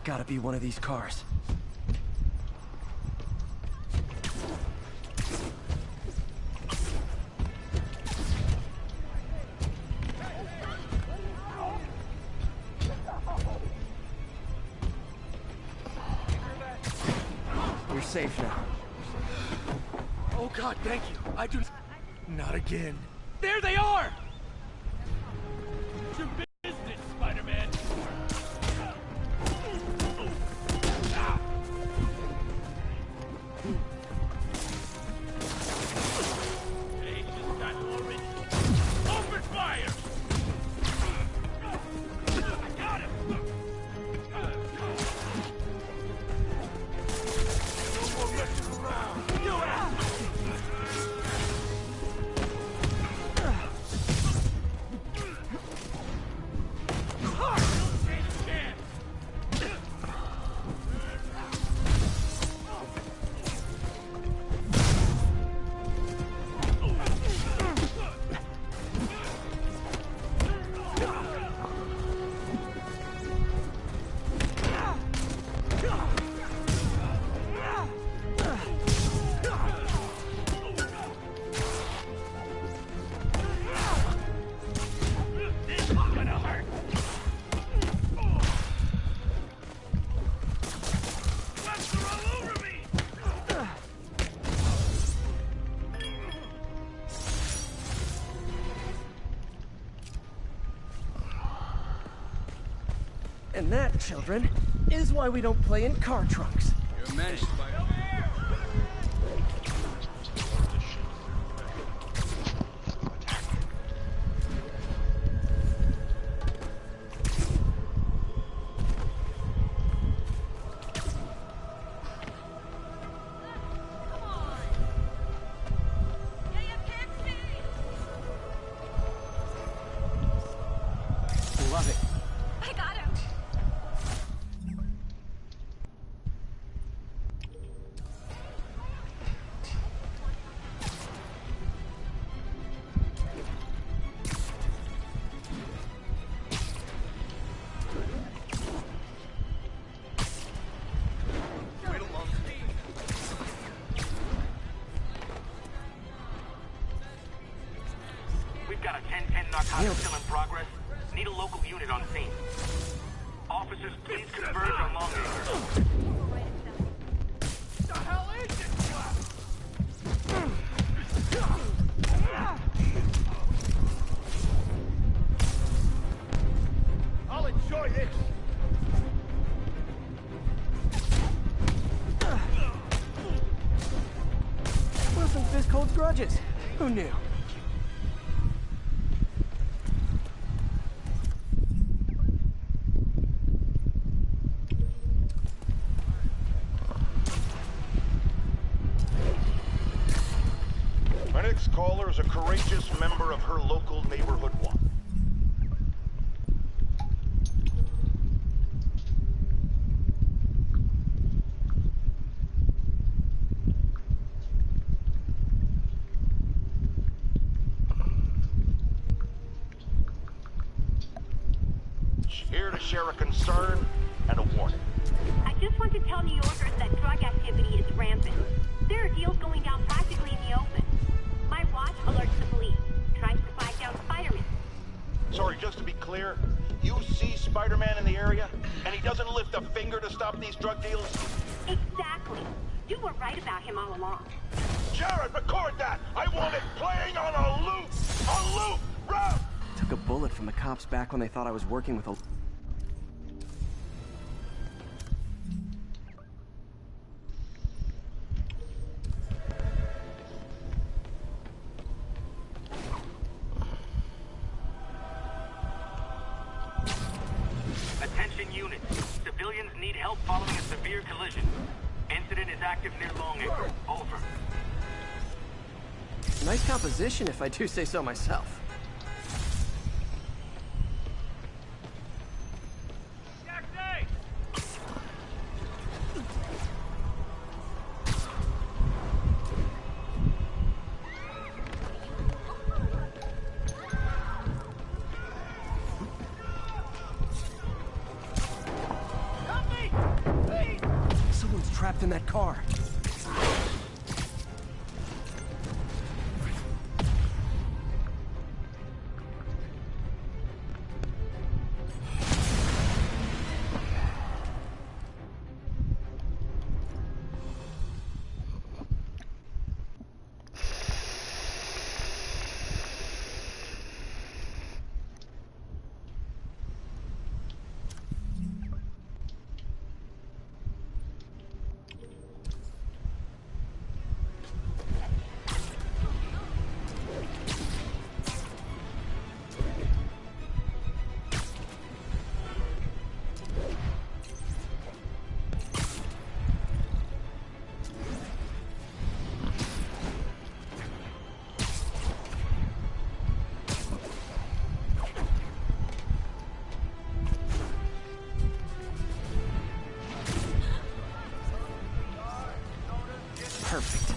Gotta be one of these cars. You're safe now. Oh God, thank you. I do... Not again. There they are! It's your business, Spider-Man. Hey, just got already. Open fire! I got him! No more messing around. You ass! And that, children, is why we don't play in car trunks. You're managed by... Love it. I got him. We've got a 10-10 narcotics still in progress. Need a local unit on scene. Officers, please converge on Long Acre. The hell is this crap? I'll enjoy this. Wilson Fisk holds grudges. Who knew? My next caller is a courageous member of her local neighborhood watch. Here to share a concern and a warning. I just want to tell New Yorkers that drug activity is rampant. There are deals going down practically in the open. My watch alerts the police. Tries to flag down Spiderman. Sorry, just to be clear, you see Spider-Man in the area, and he doesn't lift a finger to stop these drug deals? Exactly. You were right about him all along. Jared, record that! I want it playing on a loop! A loop! Route! Took a bullet from the cops back when they thought I was working with a... Attention units. Civilians need help following a severe collision. Incident is active near Long Acre. Over. Nice composition, if I do say so myself. Help me! in that car. Perfect.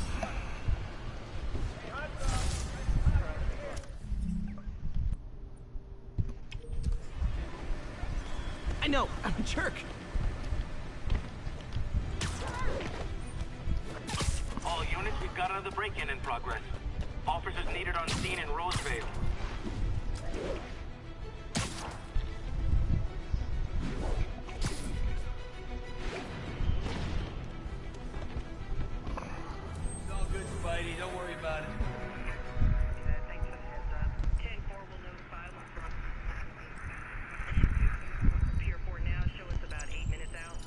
I know, I'm a jerk. All units, we've got another break-in in progress. Officers needed on scene in Rosevale. It's all good, Spidey. Don't worry about it. Thanks for the heads up. 10-4 will notify when from Pier 4 now. Show us about 8 minutes out.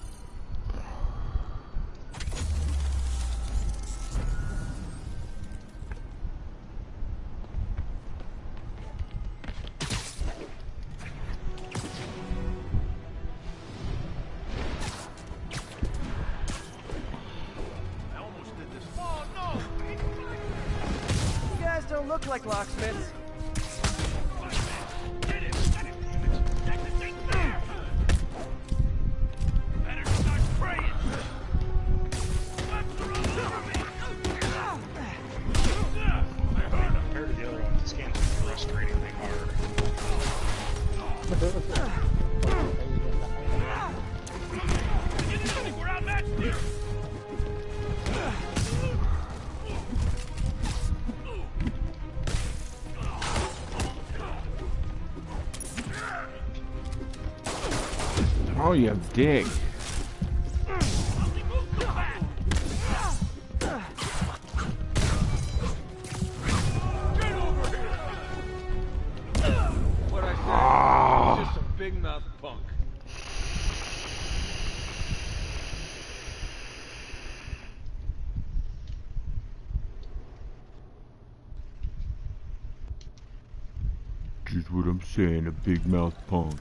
I almost did this. Oh, no! You guys don't look like locksmiths. Get it! Take the thing there! Better start spraying! What's wrong with me? I heard him. Compared to the other ones, this game's frustratingly hard. We're outmatched here! Oh, you dick. What I said? Just a big mouth punk. Just what I'm saying, a big mouth punk.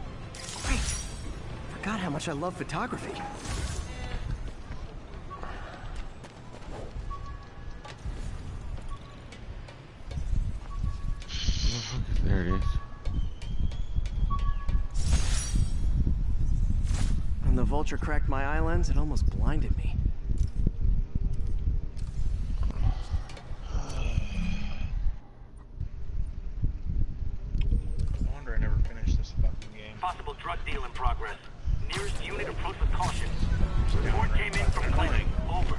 Great. Forgot how much I love photography. There it is. When the vulture cracked my eye lens, it almost blinded me. No wonder I never finished this fucking game. Possible drug deal in progress. Nearest unit approach with caution. Report came in from clinic. Over.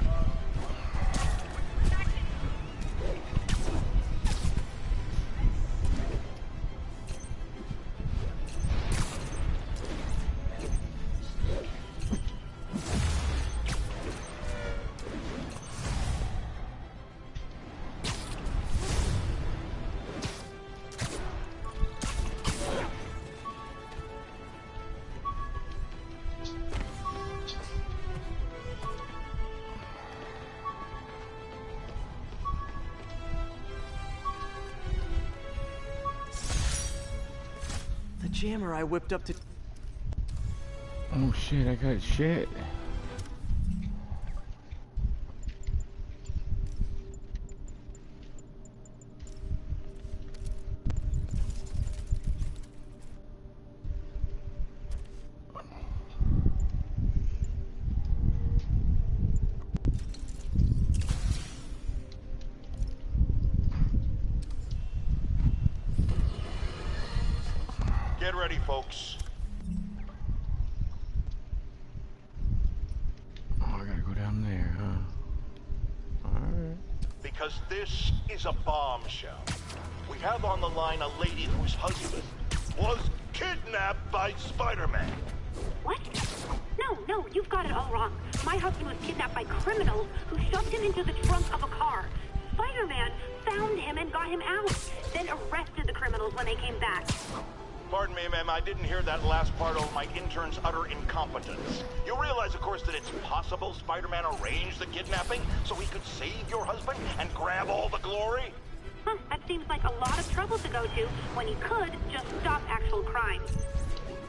The jammer I whipped up to... Oh shit, I got shit. Get ready, folks. Oh, I gotta go down there, huh? Alright. Because this is a bombshell. We have on the line a lady whose husband was kidnapped by Spider-Man. What? No, you've got it all wrong. My husband was kidnapped by criminals who shoved him into the trunk of a car. Spider-Man found him and got him out, then arrested the criminals when they came back. Pardon me, ma'am, I didn't hear that last part of my intern's utter incompetence. You realize, of course, that it's possible Spider-Man arranged the kidnapping so he could save your husband and grab all the glory? Huh, that seems like a lot of trouble to go to when he could just stop actual crime.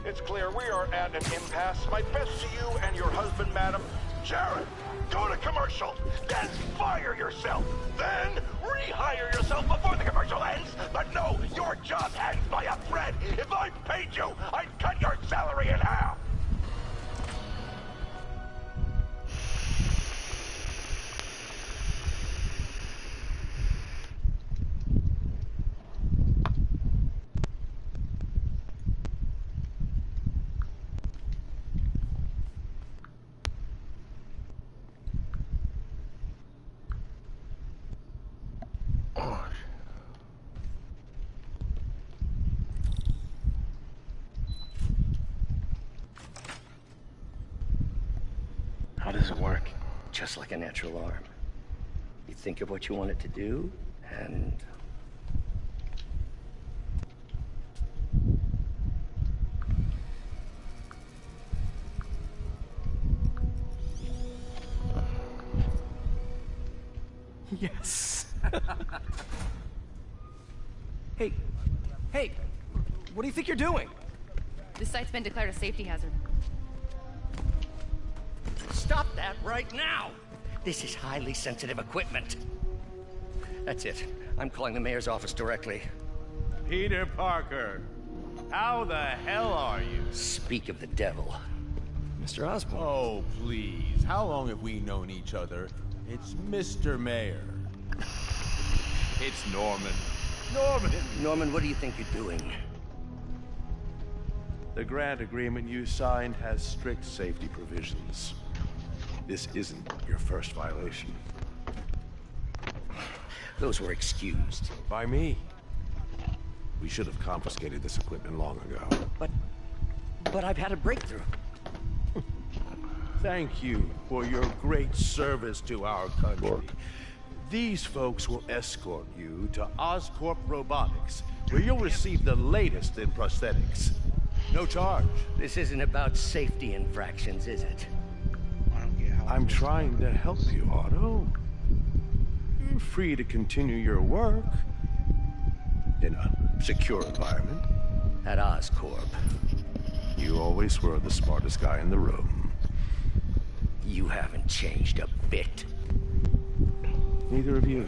It's clear we are at an impasse. My best to you and your husband, madam. Jared, go to commercial, then fire yourself, then rehire yourself before the commercial ends. But no, your job ends by a thread. If I paid you, I'd cut your salary in half. How does it work? Just like a natural arm. You think of what you want it to do, and... Yes. Hey, what do you think you're doing? This site's been declared a safety hazard. Stop that right now! This is highly sensitive equipment. That's it. I'm calling the mayor's office directly. Peter Parker, how the hell are you? Speak of the devil. Mr. Osborn. Oh, please. How long have we known each other? It's Mr. Mayor. It's Norman. Norman, what do you think you're doing? The grant agreement you signed has strict safety provisions. This isn't your first violation. Those were excused. By me. We should have confiscated this equipment long ago. But I've had a breakthrough. Thank you for your great service to our country. These folks will escort you to Oscorp Robotics, where you'll receive the latest in prosthetics. No charge. This isn't about safety infractions, is it? I'm trying to help you, Otto. You're free to continue your work in a secure environment. At Oscorp. You always were the smartest guy in the room. You haven't changed a bit. Neither of you.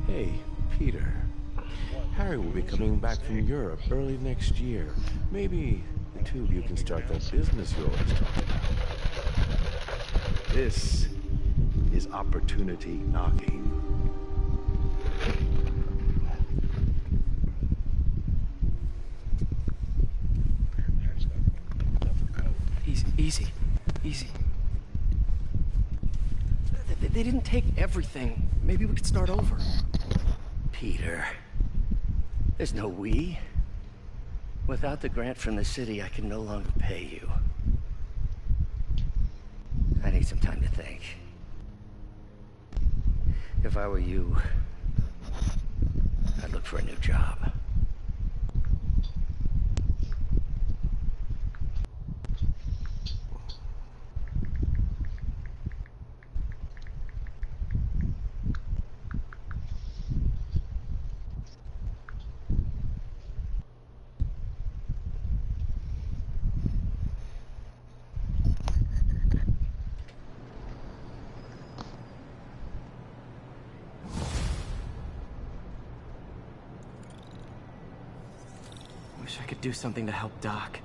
Hey, Peter. Harry will be coming back from Europe early next year. Maybe the two of you can start that business you always talk about. This is opportunity knocking. Easy. They didn't take everything. Maybe we could start over. Peter, there's no we. Without the grant from the city, I can no longer pay you. I need some time to think. If I were you, I'd look for a new job. Wish I could do something to help Doc.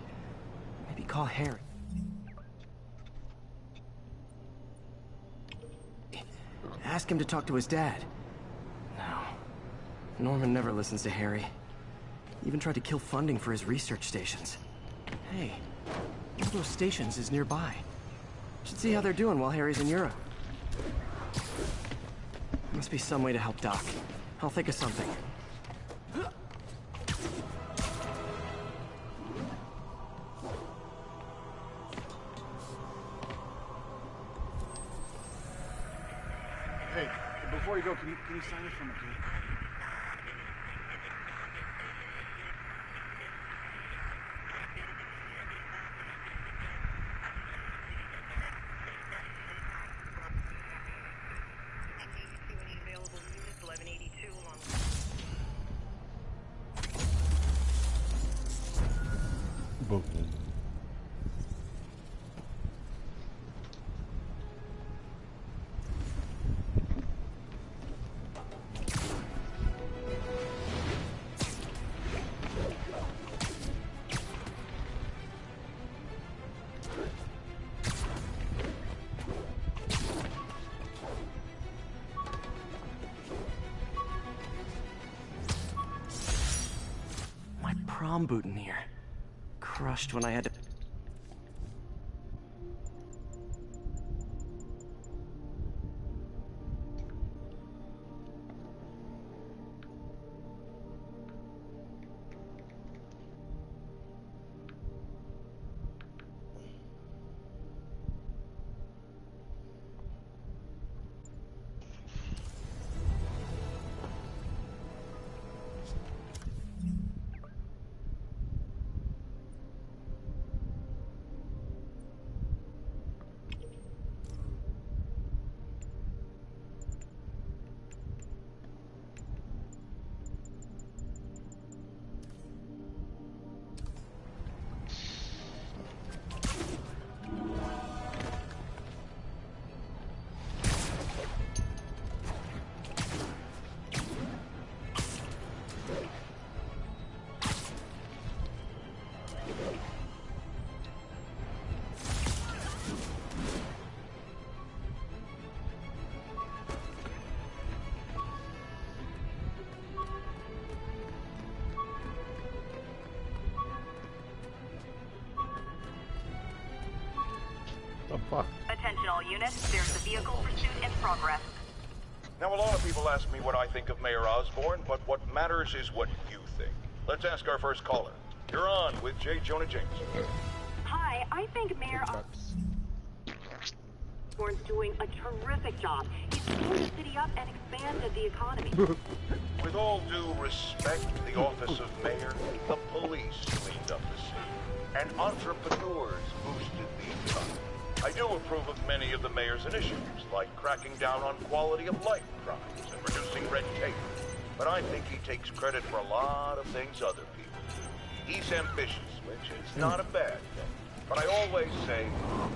Maybe call Harry. Ask him to talk to his dad. No. Norman never listens to Harry. Even tried to kill funding for his research stations. Hey, one of those stations is nearby. Should see how they're doing while Harry's in Europe. Must be some way to help Doc. I'll think of something. Hey, before you go, can you sign this for me, please? Boom. My prom boutonniere. Crushed when I had to... The fuck? Attention all units, there's a vehicle pursuit in progress. Now, a lot of people ask me what I think of Mayor Osborn, but what matters is what you think. Let's ask our first caller. You're on with J. Jonah James. Hi, I think Mayor Osborn's doing a terrific job. He's blew the city up and expanded the economy. With all due respect, the office of mayor, the police cleaned up the city, and entrepreneurs boosted the economy. I do approve of many of the mayor's initiatives, like cracking down on quality of life crimes and reducing red tape. But I think he takes credit for a lot of things other people do. He's ambitious, which is not a bad thing. But I always say,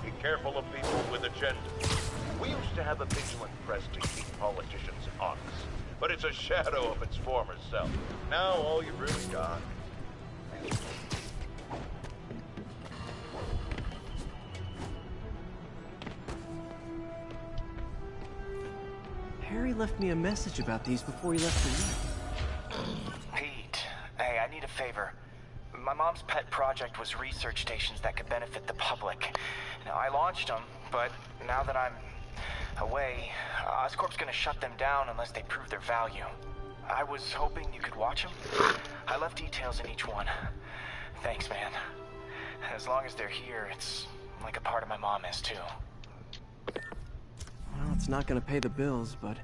be careful of people with agendas. We used to have a vigilant press to keep politicians honest, but it's a shadow of its former self. Now all you really got... Harry left me a message about these before he left for you. Pete, hey, I need a favor. My mom's pet project was research stations that could benefit the public. Now, I launched them, but now that I'm away, Oscorp's gonna shut them down unless they prove their value. I was hoping you could watch them. I left details in each one. Thanks, man. As long as they're here, it's like a part of my mom is, too. Well, it's not gonna pay the bills, but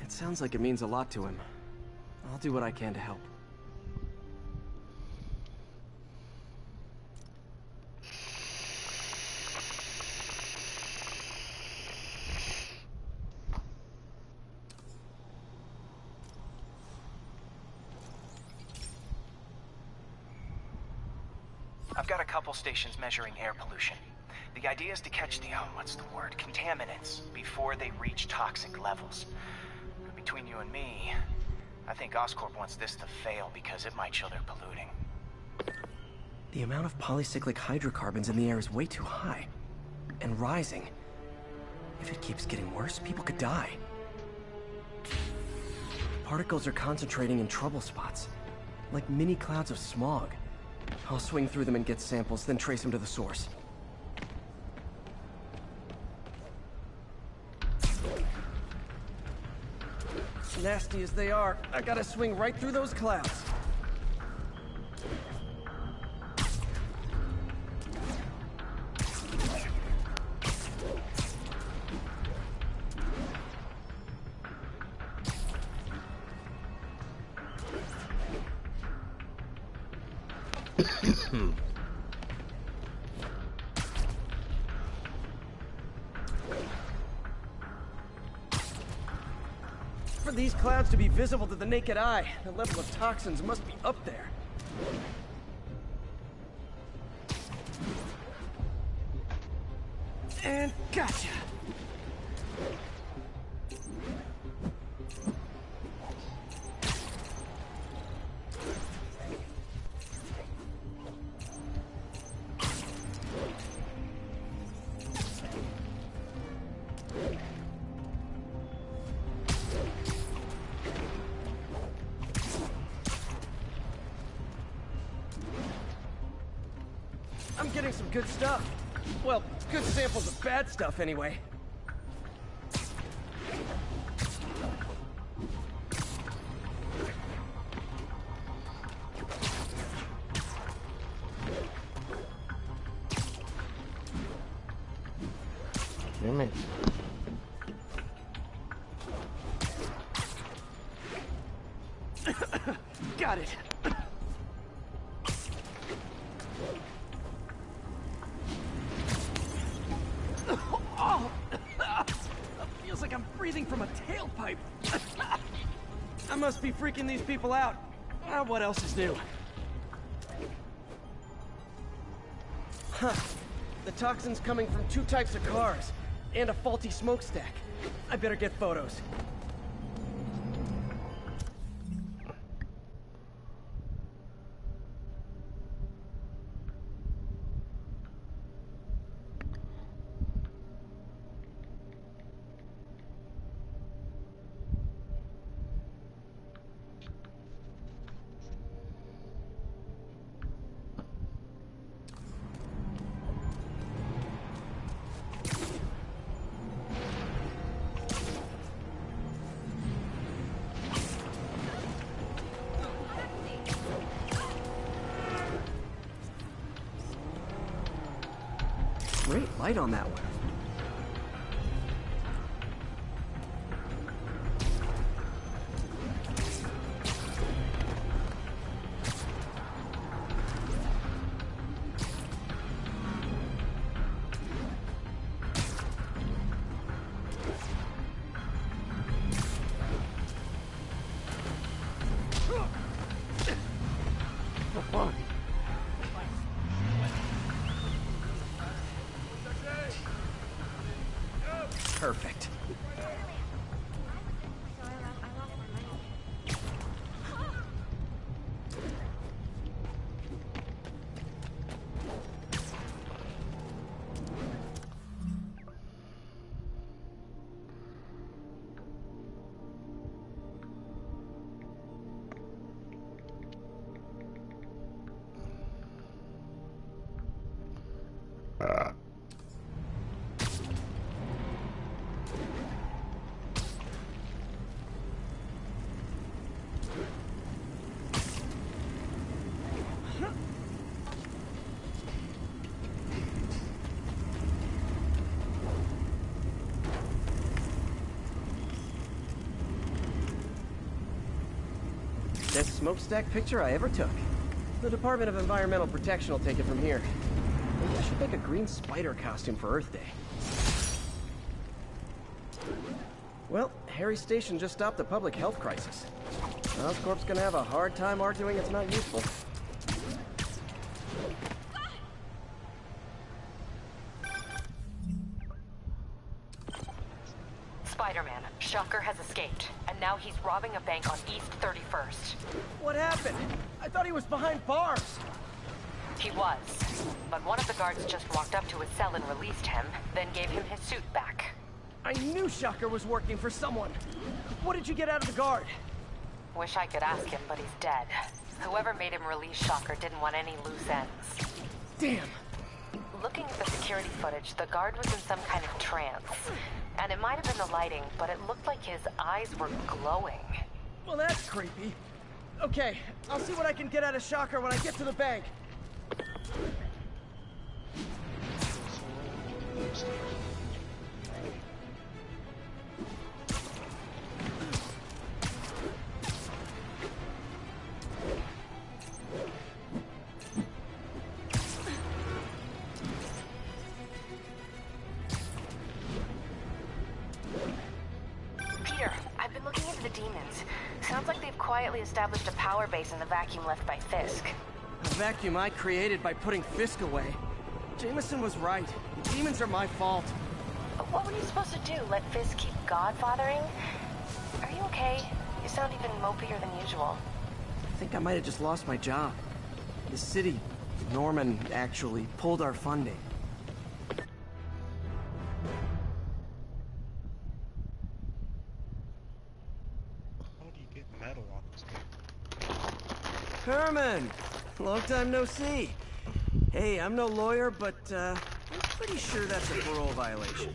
it sounds like it means a lot to him. I'll do what I can to help. I've got a couple stations measuring air pollution. The idea is to catch the, what's the word, contaminants before they reach toxic levels. Between you and me, I think Oscorp wants this to fail because it might show they're polluting. The amount of polycyclic hydrocarbons in the air is way too high. And rising. If it keeps getting worse, people could die. Particles are concentrating in trouble spots. Like mini clouds of smog. I'll swing through them and get samples, then trace them to the source. Nasty as they are, I gotta swing right through those clouds. For these clouds to be visible to the naked eye, the level of toxins must be up there. And gotcha! I'm getting some good stuff. Well, good samples of bad stuff, anyway. Damn it. Got it. Feels like I'm breathing from a tailpipe. I must be freaking these people out. What else is new? Huh. The toxin's coming from 2 types of cars, and a faulty smokestack. I better get photos. Great light on that one. Perfect. Best smokestack picture I ever took. The Department of Environmental Protection will take it from here. Maybe I should make a green spider costume for Earth Day. Well, Harry Station just stopped a public health crisis. Oscorp's gonna have a hard time arguing it's not useful. Spiderman, Shocker has escaped, and now he's robbing a bank on East 31st. What happened? I thought he was behind bars. He was, but one of the guards just walked up to his cell and released him, then gave him his suit back. I knew Shocker was working for someone. What did you get out of the guard? Wish I could ask him, but he's dead. Whoever made him release Shocker didn't want any loose ends. Damn. Looking at the security footage, the guard was in some kind of trance. And it might have been the lighting, but it looked like his eyes were glowing. Well, that's creepy. Okay, I'll see what I can get out of Shocker when I get to the bank. Peter, I've been looking into the demons. Sounds like they've quietly established a power base in the vacuum left by Fisk. A vacuum I created by putting Fisk away. Jameson was right. The demons are my fault. But what were you supposed to do? Let Fisk keep godfathering? Are you okay? You sound even mopier than usual. I think I might have just lost my job. The city, Norman, actually, pulled our funding. How do you get metal on this game? Herman! Long time no see. Hey, I'm no lawyer, but, I'm pretty sure that's a parole violation.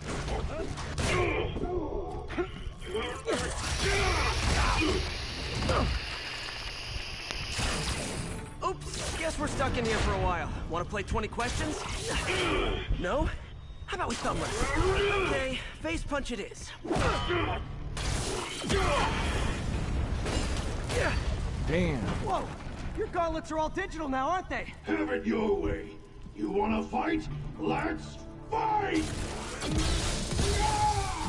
Oops, guess we're stuck in here for a while. Want to play 20 questions? No? How about we thumb wrestle? Okay, face punch it is. Damn. Whoa! Your gauntlets are all digital now, aren't they? Have it your way. You wanna fight? Let's fight!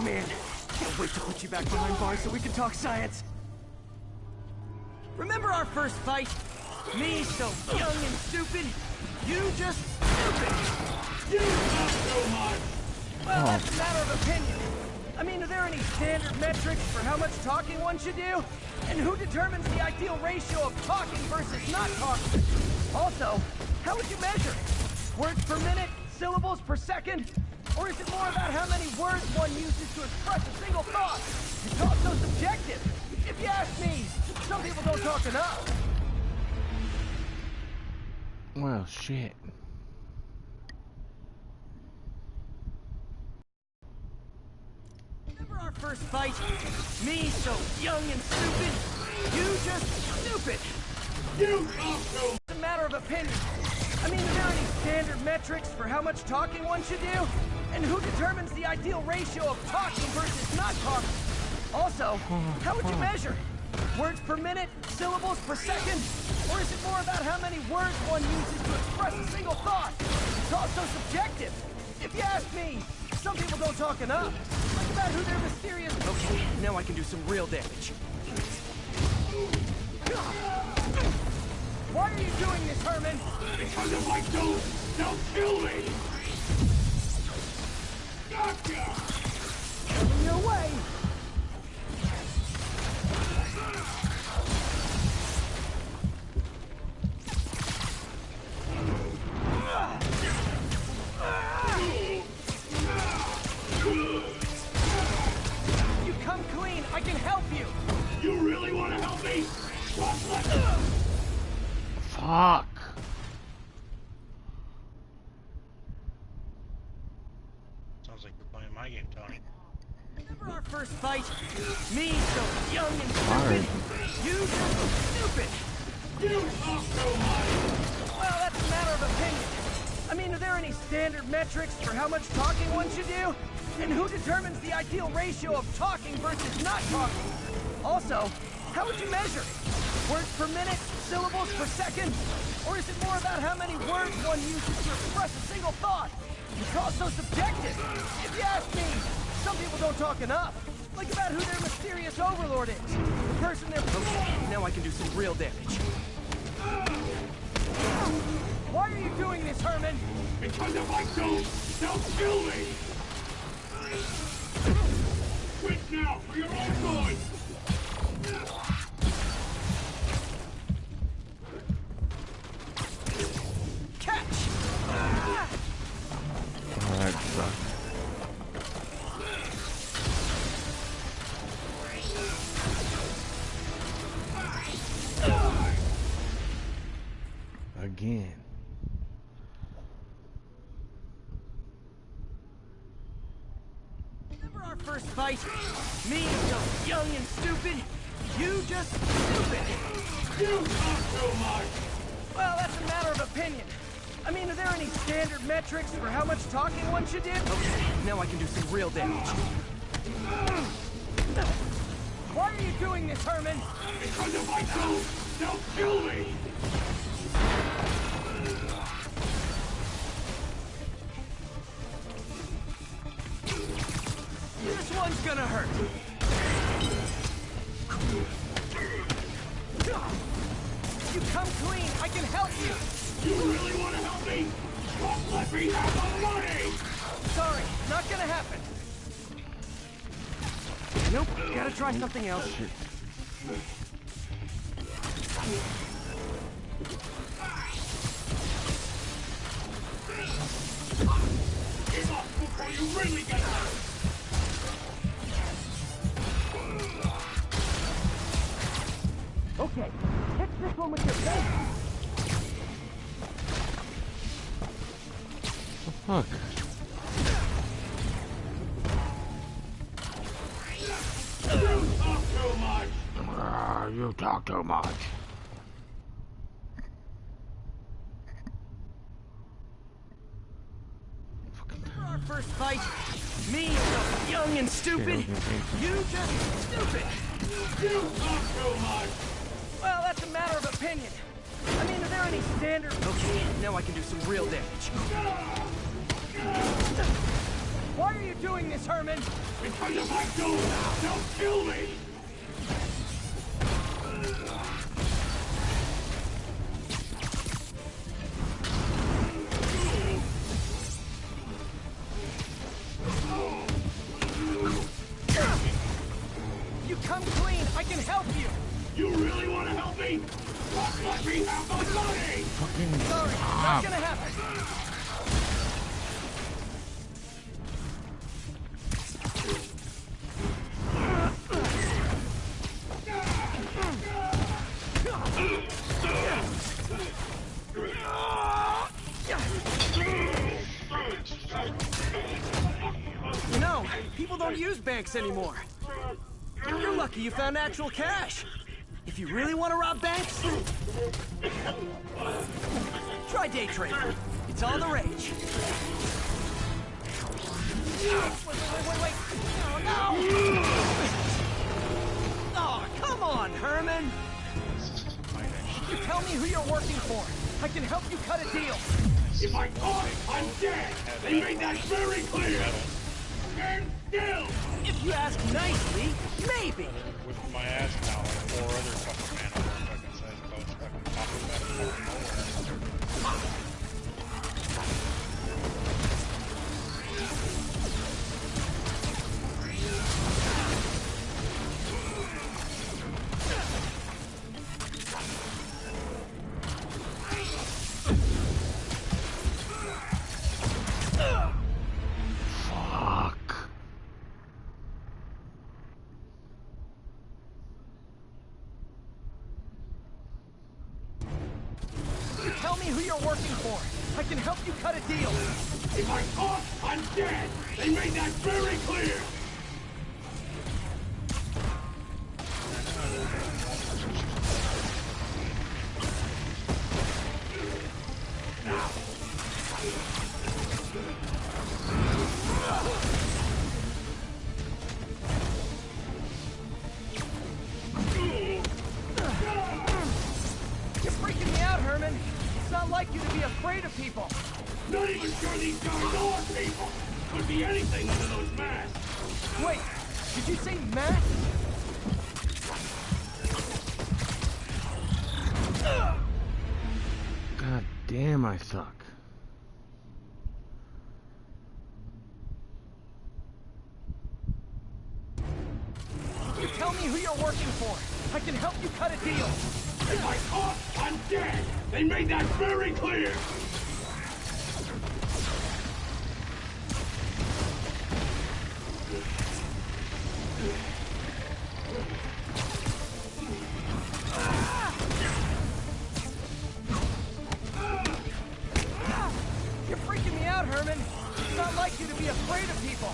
Man, can't wait to put you back behind bars so we can talk science. Remember our first fight? Me so young and stupid, you just stupid. You talk so much! Well, that's a matter of opinion. I mean, are there any standard metrics for how much talking one should do? And who determines the ideal ratio of talking versus not talking? Also, how would you measure? Words per minute? Syllables per second? Or is it more about how many words one uses to express a single thought? It's also subjective. If you ask me, some people don't talk enough. Well, shit. Remember our first fight? Me so young and stupid, you just stupid. You talk so much! It's a matter of opinion. I mean, are there any standard metrics for how much talking one should do? And who determines the ideal ratio of talking versus not talking? Also, how would you measure? Words per minute? Syllables per second? Or is it more about how many words one uses to express a single thought? It's also subjective. If you ask me, some people don't talk enough. Like about who they're mysterious... Okay, now I can do some real damage. Why are you doing this, Herman? Because if I don't, they'll kill me! Gotcha! Coming your way! You come clean, I can help you! You really want to help me? Fuck. Sounds like you're playing my game, Tony. Remember our first fight? Me so young and stupid, you just stupid. You talk so much! Well, that's a matter of opinion. I mean, are there any standard metrics for how much talking one should do? And who determines the ideal ratio of talking versus not talking? Also, how would you measure? Words per minute? Syllables per second? Or is it more about how many words one uses to express a single thought? It's also subjective. If you ask me, some people don't talk enough. Like about who their mysterious overlord is. The person they're... Okay, now I can do some real damage. Why are you doing this, Herman? Because if I don't, they'll kill me! Quit now, for your own good! Catch! Oh, that sucks. Remember our first fight? Me, so young and stupid. You just stupid. You talk too much. Well, that's a matter of opinion. I mean, are there any standard metrics for how much talking one should do? Okay, now I can do some real damage. Why are you doing this, Herman? Because if I don't, they'll kill me. This one's gonna hurt. You come clean, I can help you. You really want to help me? Just let me have the money. Sorry, not gonna happen. Nope, gotta try something else. Give up before you really get hurt. Okay, hit this one with your face. Fuck. You talk too much. Our first fight, me, so young and stupid. You just stupid. You talk too much. Well, that's a matter of opinion. I mean, are there any standard... Okay, now I can do some real damage. Why are you doing this, Herman? Because if I don't, they'll kill me. You come clean, I can help you. You really want to help me? Just let me have the money. Sorry, not gonna happen. You know, people don't use banks anymore. You're lucky you found actual cash. If you really want to rob banks, try day trading. It's all the rage. Wait. Oh, no! Oh, come on, Herman! You tell me who you're working for. I can help you cut a deal. If I talk, I'm dead. They made that very clear. Stand still. If you ask nicely, maybe. With my ass now, like 4 other fucking man on fucking says boats fucking popping out of nowhere. Tell me who you're working for. I can help you cut a deal. If I talk, I'm dead. They made that very clear. You're freaking me out, Herman. It's not like you to be afraid of people. Not even sure these guys are people. Could be anything under those masks. Wait, did you say masks? God damn, I suck. You tell me who you're working for. I can help you cut a deal. If I talk, I'm dead. They made that very clear. You're freaking me out, Herman. It's not like you to be afraid of people.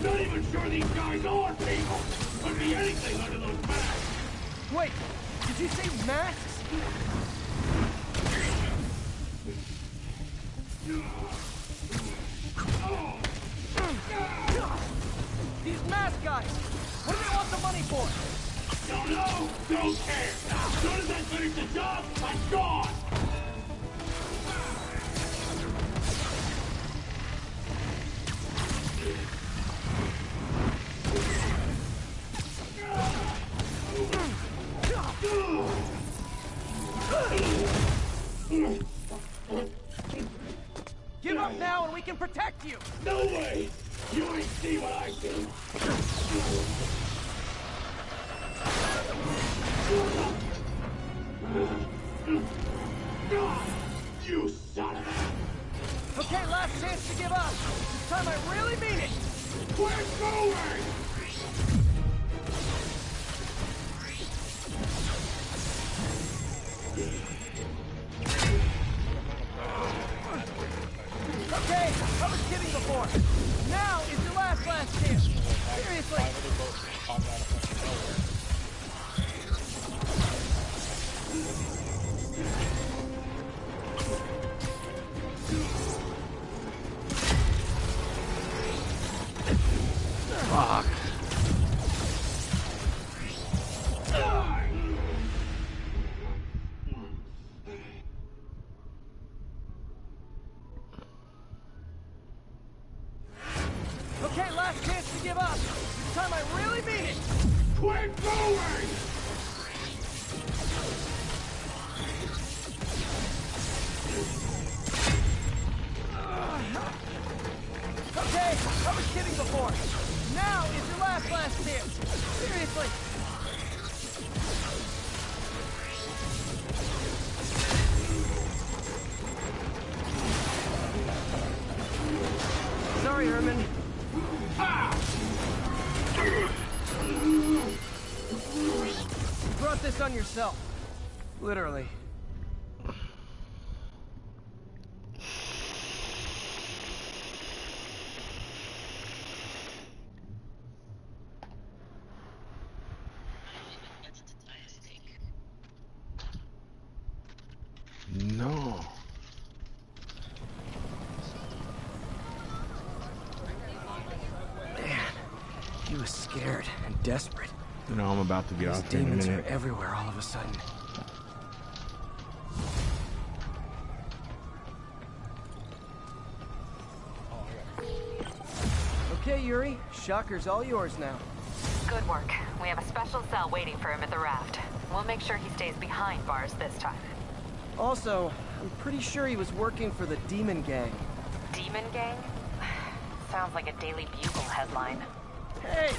Not even sure these guys are people. Could be anything under those masks. Wait, did you say masks? These mask guys, what do they want the money for? Don't know, don't care. As soon as I finish the job, I'm gone. Give up now and we can protect you! No way! You ain't see what I see! You son of a... Okay, last chance to give up. This time I really mean it! We're going! Okay, I was kidding before. Now is your last chance. Seriously. Fuck. Okay, last chance to give up. This time I really mean it. Quit going! Okay, I was kidding before. Now is your last chance. Seriously. Sorry, Herman. You brought this on yourself. Literally. No. Man, he was scared and desperate. You know, I'm about to get These off here in a demons are minute. everywhere all of a sudden. Okay, Yuri. Shocker's all yours now. Good work. We have a special cell waiting for him at the raft. We'll make sure he stays behind bars this time. Also, I'm pretty sure he was working for the Demon Gang. Demon Gang? Sounds like a Daily Bugle headline. Hey!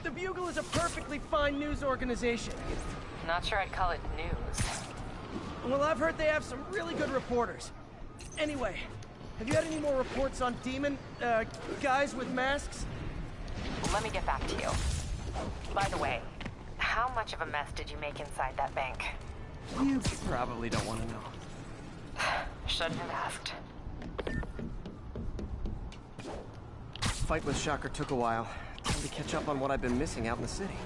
The Bugle is a perfectly fine news organization. Not sure I'd call it news. Well, I've heard they have some really good reporters. Anyway, have you had any more reports on demon, guys with masks? Let me get back to you. By the way, how much of a mess did you make inside that bank? You probably don't want to know. Shouldn't have asked. Fight with Shocker took a while. Time to catch up on what I've been missing out in the city.